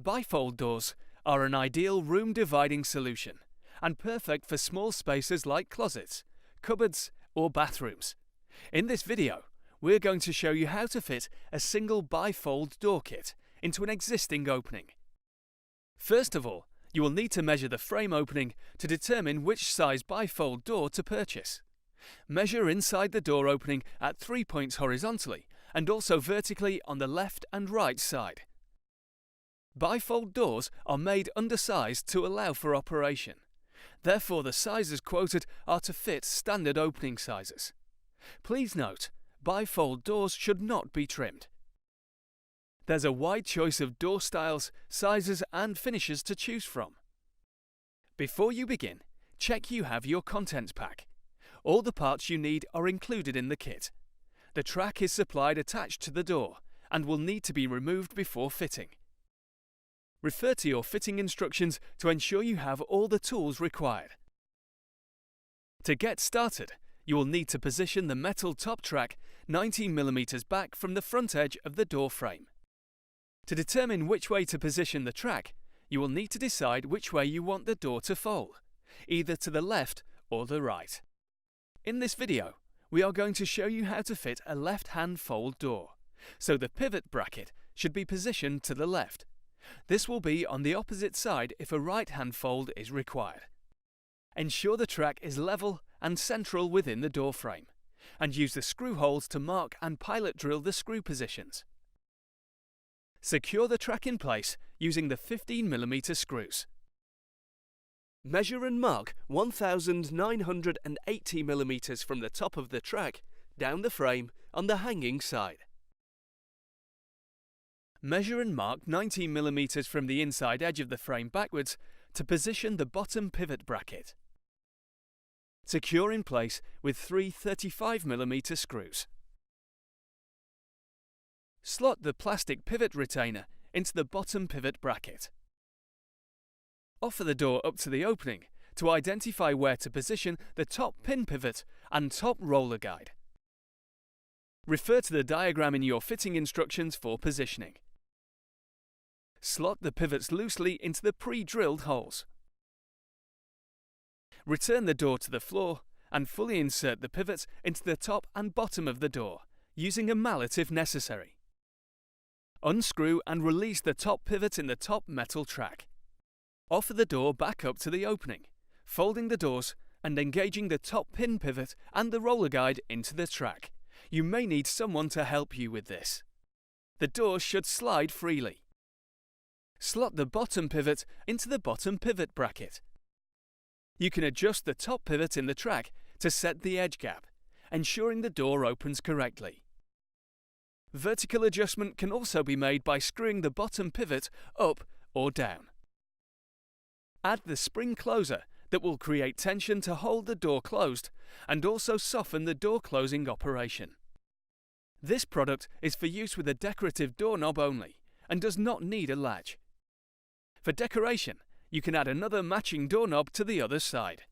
Bifold doors are an ideal room dividing solution and perfect for small spaces like closets, cupboards or bathrooms. In this video, we're going to show you how to fit a single bifold door kit into an existing opening. First of all, you will need to measure the frame opening to determine which size bifold door to purchase. Measure inside the door opening at 3 points horizontally and also vertically on the left and right side. Bifold doors are made undersized to allow for operation. Therefore, the sizes quoted are to fit standard opening sizes. Please note, bifold doors should not be trimmed. There's a wide choice of door styles, sizes and finishes to choose from. Before you begin, check you have your contents pack. All the parts you need are included in the kit. The track is supplied attached to the door and will need to be removed before fitting. Refer to your fitting instructions to ensure you have all the tools required. To get started, you will need to position the metal top track 19 mm back from the front edge of the door frame. To determine which way to position the track, you will need to decide which way you want the door to fold, either to the left or the right. In this video, we are going to show you how to fit a left-hand fold door, so the pivot bracket should be positioned to the left. This will be on the opposite side if a right-hand fold is required. Ensure the track is level and central within the door frame, and use the screw holes to mark and pilot drill the screw positions. Secure the track in place using the 15 mm screws. Measure and mark 1980 mm from the top of the track down the frame on the hanging side. Measure and mark 19 mm from the inside edge of the frame backwards to position the bottom pivot bracket. Secure in place with 3 35 mm screws. Slot the plastic pivot retainer into the bottom pivot bracket. Offer the door up to the opening to identify where to position the top pin pivot and top roller guide. Refer to the diagram in your fitting instructions for positioning. Slot the pivots loosely into the pre-drilled holes. Return the door to the floor and fully insert the pivots into the top and bottom of the door, using a mallet if necessary. Unscrew and release the top pivot in the top metal track. Offer the door back up to the opening, folding the doors and engaging the top pin pivot and the roller guide into the track. You may need someone to help you with this. The door should slide freely. Slot the bottom pivot into the bottom pivot bracket. You can adjust the top pivot in the track to set the edge gap, ensuring the door opens correctly. Vertical adjustment can also be made by screwing the bottom pivot up or down. Add the spring closer that will create tension to hold the door closed and also soften the door closing operation. This product is for use with a decorative doorknob only and does not need a latch. For decoration, you can add another matching doorknob to the other side.